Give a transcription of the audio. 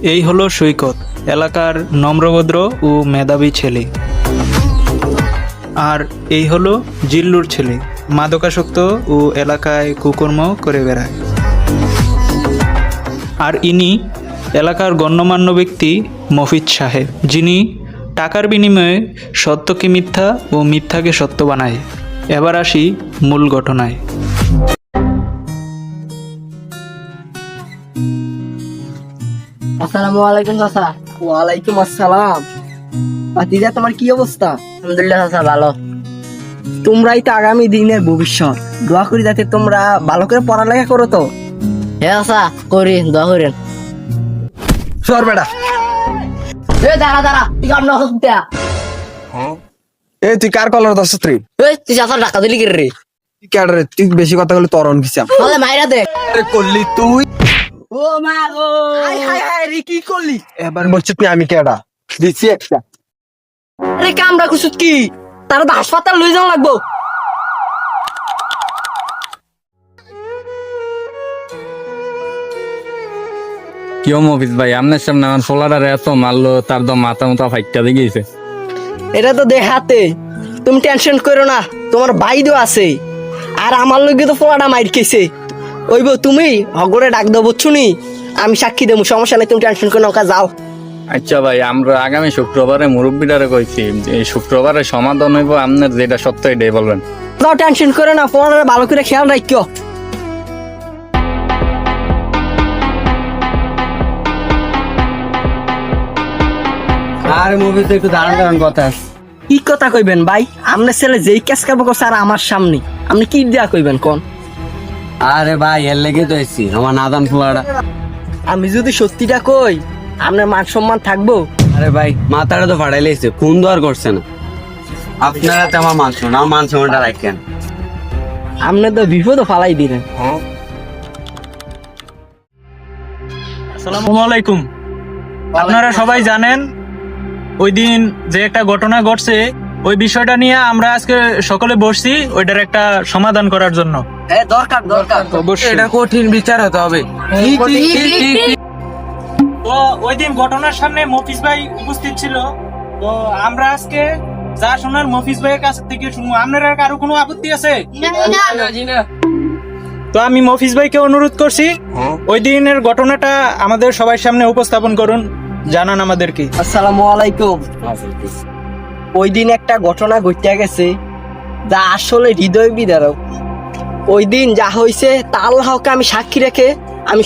এই হলো সৈকত, এলাকার নম্রভদ্র ও মেধাবী ছেলে। আর এই হলো জিল্লুর ছেলে, মাদকাসক্ত ও এলাকায় কুকর্ম করে বেড়ায়। আর ইনি এলাকার গণ্যমান্য ব্যক্তি মফিজ সাহেব, যিনি টাকার বিনিময়ে সত্যকে মিথ্যা ও মিথ্যাকে সত্য বানায়। এবার আসি মূল ঘটনায়। আসসালামু আলাইকুম চাচা। ওয়ালাইকুম আসসালাম। ভাতিজা, তোমার কি অবস্থা? আলহামদুলিল্লাহ চাচা, ভালো। তোমরাই তো আগামী দিনের ভবিষ্যৎ। দোয়া করি যাতে তোমরা ভালো করে পড়ালেখা করো। তো হ্যাঁ চাচা, করি, দোয়া করেন। সর বেটা। দাঁড়া দাঁড়া, তুই কার নখ দেয়া? এই তুই কার কলার দশ তুই? তুই চাচা টাকা দিলি কে রে? তুই কার রে? তুই বেশি কথা বলে তরণ কিসাম তাহলে মাইরা দে। করলি তুই। ও মা গো, হাই হাই হাই রে, কি করলি? এবার বলছিস তুই আমি কেডা দিছি একটা। আরে কামড়া কুসুত কি? তার তো হাসপাতাল লই যাওয়া লাগবো। কিও মফিজ ভাই, আপনার সামনে আমার ফোলার এত মারলো, তার তো মাথা মতো ফাইটটা দিয়ে গেছে। এটা তো দেখাতে, তুমি টেনশন করো না, তোমার বাইদও আছে। আর আমার লগে তো ফোলাটা মাইর খেয়েছে। ওইব তুমি হগরে ডাক দেবো শুনি, আমি সাক্ষী দেবো, সমস্যা নেই, তুমি টেনশন করো না, ওকা যাও। আচ্ছা ভাই, আমরা আগামী শুক্রবারে মুরব্বীটারে কইছি, এই শুক্রবারে সমাধান হইব, আপনার যেটা সত্য এটাই বলবেন। যাও, টেনশন করো না, ফোলাটা ভালো করে খেয়াল রাখিও। আর মুভিতে একটু দাঁড়ান দাঁড়ান কথা আছে। কি কথা কইবেন ভাই? আপনার ছেলে যেই ক্যাশ কাবো করছে আর আমার সামনে, আপনি কি দিয়া কইবেন কোন? আরে ভাই, এর লেগে তো এসছি, আমার নাদান ফুয়াটা। আমি যদি সত্যিটা কই, আপনার মান সম্মান থাকবো? আরে ভাই, মাথাটা তো ফাটাই লেগেছে, ফোন তো আর করছে না। আপনারা তো আমার মান সম্মান, আমার মান সম্মানটা রাখেন। আপনি তো বিপদও ফালাই দিলেন। আসসালামু আলাইকুম। আপনারা সবাই জানেন ওই দিন যে একটা ঘটনা ঘটছে, ওই বিষয়টা নিয়ে আমরা আজকে সকলে বসছি ওইটার একটা সমাধান করার জন্য। দরকার দরকার। অবশ্যই এটা কঠিন বিচার হতে হবে। তো ওই দিন ঘটনার সামনে মফিজ ভাই উপস্থিত ছিল। তো আমরা আজকে যা শোনার মফিজ ভাইয়ের কাছ থেকে শুনবো। আপনারা কারো কোনো আপত্তি আছে? তো আমি মফিজ ভাইকে অনুরোধ করছি ওই দিনের ঘটনাটা আমাদের সবার সামনে উপস্থাপন করুন, জানান আমাদেরকে। আসসালামু আলাইকুম। ওই দিন একটা ঘটনা ঘটে গেছে যা আসলে হৃদয় বিদারক। ওই দিন যা হয়েছে তা আল্লাহকে আমি সাক্ষী রেখে আমি